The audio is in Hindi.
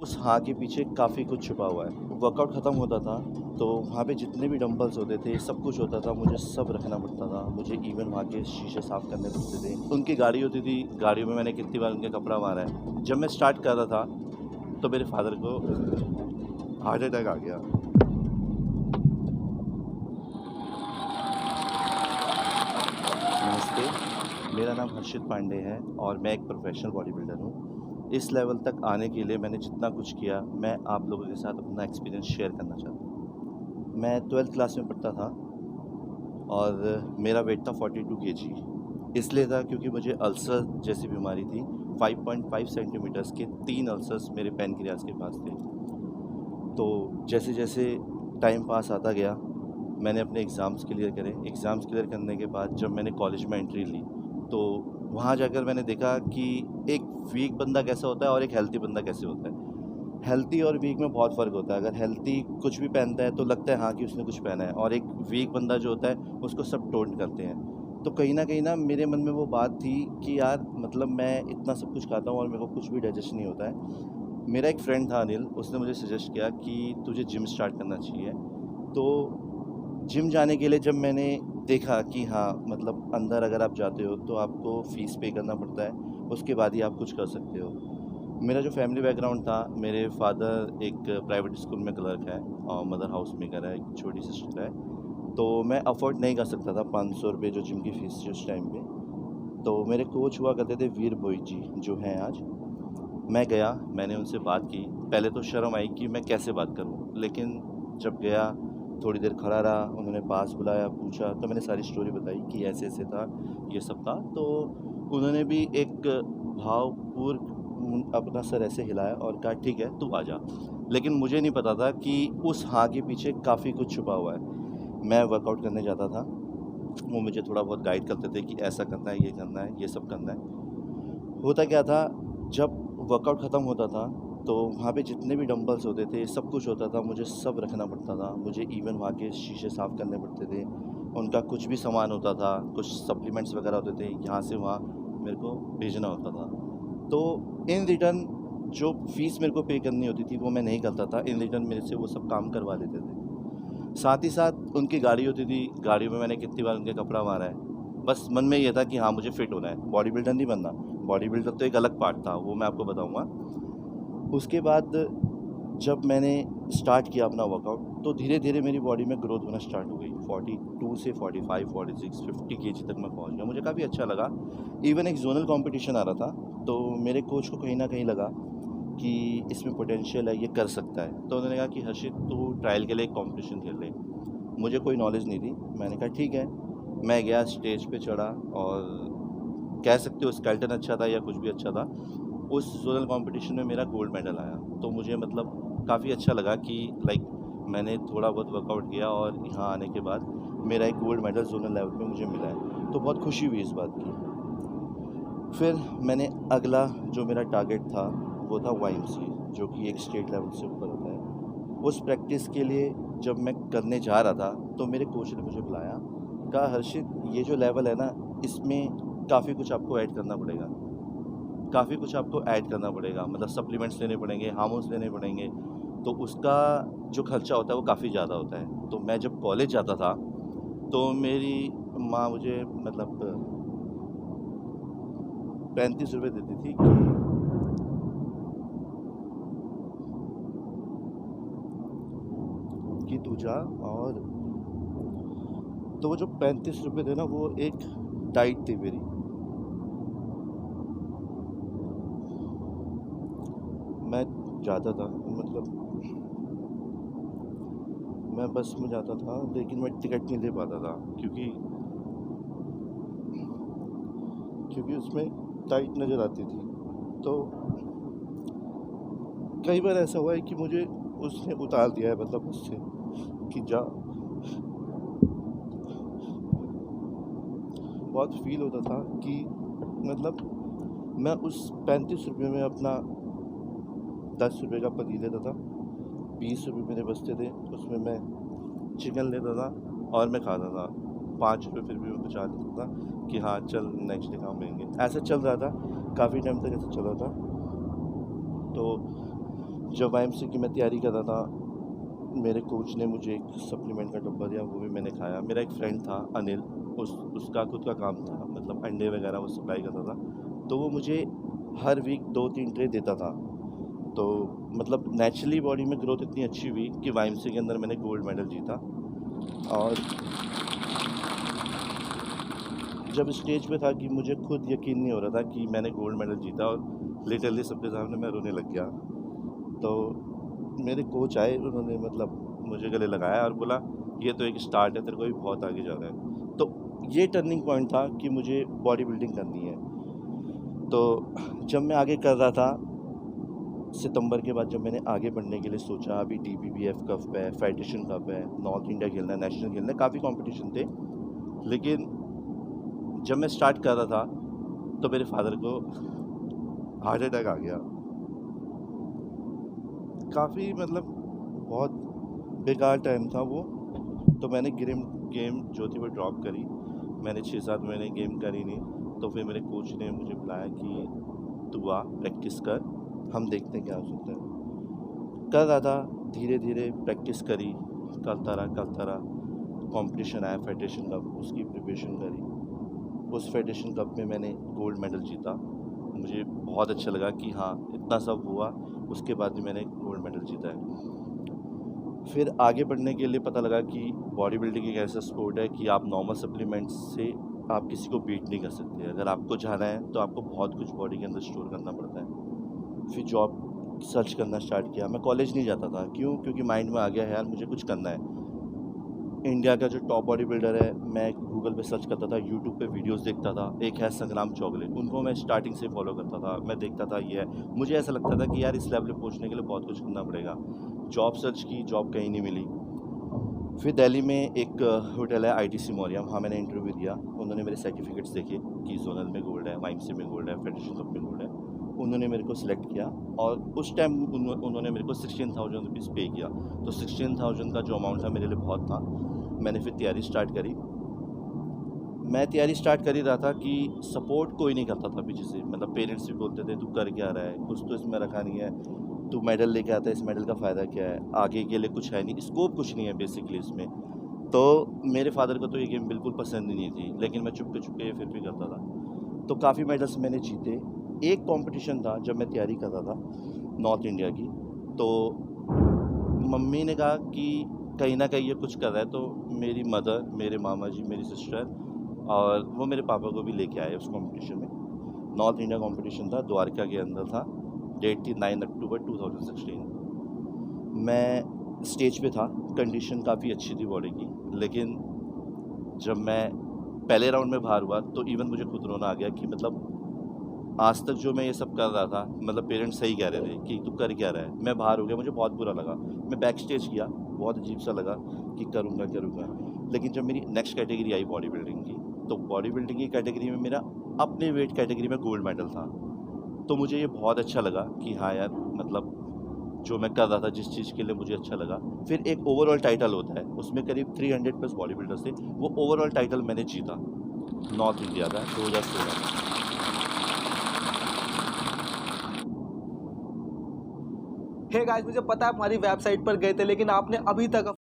उस हाँ के पीछे काफ़ी कुछ छुपा हुआ है। वर्कआउट ख़त्म होता था, तो वहाँ पे जितने भी डंबल्स होते थे, सब कुछ होता था, मुझे सब रखना पड़ता था। मुझे इवन वहाँ के शीशे साफ़ करने पड़ते थे। उनकी गाड़ी होती थी, गाड़ियों में मैंने कितनी बार उनका कपड़ा मारा है। जब मैं स्टार्ट कर रहा था, तो मेरे फ़ादर को हार्ट अटैक आ गया। नमस्ते, मेरा नाम हर्षित पांडे है और मैं एक प्रोफ़ेशनल बॉडी बिल्डर हूँ। इस लेवल तक आने के लिए मैंने जितना कुछ किया, मैं आप लोगों के साथ अपना एक्सपीरियंस शेयर करना चाहता हूँ। मैं 12th क्लास में पढ़ता था और मेरा वेट था 42 केजी। इसलिए था क्योंकि मुझे अल्सर जैसी बीमारी थी। 5.5 सेंटीमीटर्स के 3 अल्सर्स मेरे पैनक्रियाज़ के पास थे। तो जैसे-जैसे टाइम पास आता गया, मैंने अपने एग्ज़ाम्स क्लियर करे। एग्ज़ाम्स क्लियर करने के बाद जब मैंने कॉलेज में एंट्री ली, तो वहाँ जाकर मैंने देखा कि एक वीक बंदा कैसा होता है और एक हेल्दी बंदा कैसे होता है। हेल्दी और वीक में बहुत फ़र्क होता है। अगर हेल्दी कुछ भी पहनता है तो लगता है हाँ कि उसने कुछ पहना है, और एक वीक बंदा जो होता है उसको सब टोंट करते हैं। तो कहीं न कहीं ना मेरे मन में वो बात थी कि यार मतलब मैं इतना सब कुछ खाता हूँ और मेरे को कुछ भी डाइजेस्ट नहीं होता है। मेरा एक फ्रेंड था अनिल, उसने मुझे सजेस्ट किया कि तुझे जिम स्टार्ट करना चाहिए। तो जिम जाने के लिए जब मैंने देखा कि हाँ, मतलब अंदर अगर आप जाते हो तो आपको फ़ीस पे करना पड़ता है, उसके बाद ही आप कुछ कर सकते हो। मेरा जो फैमिली बैकग्राउंड था, मेरे फादर एक प्राइवेट स्कूल में क्लर्क है और मदर हाउस मेकर है, एक छोटी सिस्टर है। तो मैं अफ़ोर्ड नहीं कर सकता था 500 रुपये जो जिम की फ़ीस थी उस टाइम पे। तो मेरे कोच हुआ करते थे वीर भोई जी, जो हैं आज। मैं गया, मैंने उनसे बात की। पहले तो शर्म आई कि मैं कैसे बात करूँ, लेकिन जब गया, थोड़ी देर खड़ा रहा, उन्होंने पास बुलाया, पूछा, तो मैंने सारी स्टोरी बताई कि ऐसे-ऐसे था, ये सब था। तो उन्होंने भी एक भावपूर्ण अपना सर ऐसे हिलाया और कहा, "ठीक है, तू आ जा।" लेकिन मुझे नहीं पता था कि उस हाँ के पीछे काफ़ी कुछ छुपा हुआ है। मैं वर्कआउट करने जाता था, वो मुझे थोड़ा बहुत गाइड करते थे कि ऐसा करना है, ये करना है, ये सब करना है। होता क्या था, जब वर्कआउट ख़त्म होता था, तो वहाँ पे जितने भी डंबल्स होते थे, सब कुछ होता था, मुझे सब रखना पड़ता था। मुझे इवन वहाँ के शीशे साफ़ करने पड़ते थे। उनका कुछ भी सामान होता था, कुछ सप्लीमेंट्स वग़ैरह होते थे, यहाँ से वहाँ मेरे को भेजना होता था। तो इन रिटर्न जो फ़ीस मेरे को पे करनी होती थी, वो मैं नहीं करता था। इन रिटर्न मेरे से वो सब काम करवा लेते थे। साथ ही साथ उनकी गाड़ी होती थी, गाड़ियों में मैंने कितनी बार उनके कपड़ा मारा है। बस मन में ये था कि हाँ, मुझे फिट होना है, बॉडी बिल्डर नहीं बनना। बॉडी बिल्डर तो एक अलग पार्ट था, वो मैं आपको बताऊँगा। उसके बाद जब मैंने स्टार्ट किया अपना वर्कआउट, तो धीरे-धीरे मेरी बॉडी में ग्रोथ होना स्टार्ट हो गई। 42 से 45, 46, 50 केजी तक मैं पहुँच गया। मुझे काफ़ी अच्छा लगा। इवन एक ज़ोनल कॉम्पिटिशन आ रहा था, तो मेरे कोच को कहीं न कहीं लगा कि इसमें पोटेंशियल है, ये कर सकता है। तो उन्होंने कहा कि हर्षित, तू ट्रायल के लिए एक कॉम्पिटिशन खेल ले। मुझे कोई नॉलेज नहीं थी। मैंने कहा ठीक है। मैं गया, स्टेज पे चढ़ा और कह सकते हो स्केलेटन अच्छा था या कुछ भी अच्छा था। उस ज़ोनल कॉम्पिटिशन में मेरा गोल्ड मेडल आया। तो मुझे मतलब काफ़ी अच्छा लगा कि लाइक मैंने थोड़ा बहुत वर्कआउट किया और यहाँ आने के बाद मेरा एक गोल्ड मेडल ज़ोनल लेवल पे मुझे मिला है। तो बहुत खुशी हुई इस बात की। फिर मैंने अगला जो मेरा टारगेट था, वो था वाईएमसीए, जो कि एक स्टेट लेवल से ऊपर होता है। उस प्रैक्टिस के लिए जब मैं करने जा रहा था, तो मेरे कोच ने मुझे बुलाया, कहा, "हर्षित, ये जो लेवल है ना, इसमें काफ़ी कुछ आपको ऐड करना पड़ेगा। काफ़ी कुछ आपको ऐड करना पड़ेगा, मतलब सप्लीमेंट्स लेने पड़ेंगे, हार्मोन्स लेने पड़ेंगे।" तो उसका जो खर्चा होता है, वो काफ़ी ज़्यादा होता है। तो मैं जब कॉलेज जाता था, तो मेरी माँ मुझे मतलब ₹35 देती थी कि तू जा। और तो वो जो ₹35 थे ना, वो एक डाइट थी मेरी। मैं जाता था, मतलब मैं बस में जाता था, लेकिन मैं टिकट नहीं ले पाता था, क्योंकि क्योंकि उसमें डाइट नज़र आती थी। तो कई बार ऐसा हुआ है कि मुझे उसने उतार दिया है, मतलब मुझसे कि जा। बहुत फ़ील होता था कि मतलब मैं उस ₹35 में अपना ₹10 का पनीर लेता था, ₹20 मेरे बचते थे, उसमें मैं चिकन लेता था और मैं खाता था। ₹5 फिर भी मैं बचा लेता था कि हाँ, चल नेक्स्ट डे काम लेंगे। ऐसा चल रहा था, काफ़ी टाइम तक ऐसा चल रहा था। तो जब वाईएमसी की मैं तैयारी कर रहा था, मेरे कोच ने मुझे एक सप्लीमेंट का डब्बा दिया, वो भी मैंने खाया। मेरा एक फ्रेंड था अनिल, उसका खुद का काम था, मतलब अंडे वगैरह वो सप्लाई करता था, तो वो मुझे हर वीक 2-3 ट्रे देता था। तो मतलब नेचुरली बॉडी में ग्रोथ इतनी अच्छी हुई कि वाईएमसी के अंदर मैंने गोल्ड मेडल जीता। और जब स्टेज पे था कि मुझे खुद यकीन नहीं हो रहा था कि मैंने गोल्ड मेडल जीता, और लिटरली सबके सामने मैं रोने लग गया। तो मेरे कोच आए, उन्होंने मतलब मुझे गले लगाया और बोला, ये तो एक स्टार्ट है, तेरे को भी बहुत आगे जाना है। तो ये टर्निंग पॉइंट था कि मुझे बॉडी बिल्डिंग करनी है। तो जब मैं आगे कर रहा था, सितंबर के बाद जब मैंने आगे बढ़ने के लिए सोचा, अभी DBBF कप है, फेडरेशन कप है, नॉर्थ इंडिया खेलना है, नेशनल खेलना है, काफ़ी कॉम्पिटिशन थे। लेकिन जब मैं स्टार्ट कर रहा था तो मेरे फादर को हार्ट अटैक आ गया। काफ़ी मतलब बहुत बेकार टाइम था वो। तो मैंने गेम ज्योति पर ड्रॉप करी। मैंने 6-7 महीने गेम करी नहीं। तो फिर मेरे कोच ने मुझे बुलाया कि तू आ, प्रैक्टिस कर, हम देखते हैं क्या हो सकता है। कर रहा था, धीरे धीरे प्रैक्टिस करी, करता रहा। कंपटीशन आया फेडरेशन कप, उसकी प्रिपरेशन करी। उस फेडरेशन कप में मैंने गोल्ड मेडल जीता। मुझे बहुत अच्छा लगा कि हाँ, इतना सब हुआ, उसके बाद भी मैंने गोल्ड मेडल जीता है। फिर आगे बढ़ने के लिए पता लगा कि बॉडी बिल्डिंग एक ऐसा स्पोर्ट है कि आप नॉर्मल सप्लीमेंट्स से आप किसी को बीट नहीं कर सकते। अगर आपको जाना है तो आपको बहुत कुछ बॉडी के अंदर स्टोर करना पड़ता है। फिर जॉब सर्च करना स्टार्ट किया। मैं कॉलेज नहीं जाता था, क्यों? क्योंकि माइंड में आ गया है यार मुझे कुछ करना है। इंडिया का जो टॉप बॉडी बिल्डर है, मैं गूगल पे सर्च करता था, यूट्यूब पे वीडियोस देखता था। एक है संग्राम चौगले, उनको मैं स्टार्टिंग से फॉलो करता था। मैं देखता था ये है, मुझे ऐसा लगता था कि यार इस लेवल पे पहुंचने के लिए बहुत कुछ करना पड़ेगा। जॉब सर्च की, जॉब कहीं नहीं मिली। फिर दिल्ली में एक होटल है ITC मौर्या, वहाँ मैंने इंटरव्यू दिया। उन्होंने मेरे सर्टिफिकेट्स देखे कि जोनल में गोल्ड है, वाईएमसी में गोल्ड है, फेडरेशन कप में गोल्ड है। उन्होंने मेरे को सिलेक्ट किया और उस टाइम उन्होंने मेरे को 16,000 रुपीज़ पे किया। तो 16,000 का जो अमाउंट था मेरे लिए बहुत था। मैंने फिर तैयारी स्टार्ट करी। मैं तैयारी स्टार्ट कर ही रहा था कि सपोर्ट कोई नहीं करता था पीछे से। मतलब पेरेंट्स भी बोलते थे, तू कर क्या रहा है, कुछ तो इसमें रखा नहीं है, तू मेडल लेके आता है, इस मेडल का फ़ायदा क्या है, आगे के लिए कुछ है नहीं, स्कोप कुछ नहीं है बेसिकली इसमें। तो मेरे फादर को तो ये गेम बिल्कुल पसंद ही नहीं थी, लेकिन मैं चुपके फिर भी करता था। तो काफ़ी मेडल्स मैंने जीते। एक कंपटीशन था जब मैं तैयारी कर रहा था नॉर्थ इंडिया की, तो मम्मी ने कहा कि कहीं ना कहीं ये कुछ कर रहा है। तो मेरी मदर, मेरे मामा जी, मेरी सिस्टर और वो मेरे पापा को भी लेके आए उस कंपटीशन में। नॉर्थ इंडिया कंपटीशन था, द्वारका के अंदर था। डेट थी 9 अक्टूबर 2016। मैं स्टेज पे था, कंडीशन काफ़ी अच्छी थी बॉडी की। लेकिन जब मैं पहले राउंड में बाहर हुआ तो इवन मुझे खुद रोना आ गया कि मतलब आज तक जो मैं ये सब कर रहा था, मतलब पेरेंट्स सही कह रहे थे कि तू कर क्या रहा है। मैं बाहर हो गया, मुझे बहुत बुरा लगा। मैं बैक स्टेज किया, बहुत अजीब सा लगा कि करूँगा। लेकिन जब मेरी नेक्स्ट कैटेगरी आई बॉडी बिल्डिंग की, तो बॉडी बिल्डिंग की कैटेगरी में मेरा अपने वेट कैटेगरी में गोल्ड मेडल था। तो मुझे ये बहुत अच्छा लगा कि हाँ यार, मतलब जो मैं कर रहा था, जिस चीज़ के लिए मुझे अच्छा लगा। फिर एक ओवरऑल टाइटल होता है, उसमें करीब 300 प्लस बॉडी बिल्डर्स थे। वो ओवरऑल टाइटल मैंने जीता नॉर्थ इंडिया का 2016 में। हे गाइस, मुझे पता है आप हमारी वेबसाइट पर गए थे, लेकिन आपने अभी तक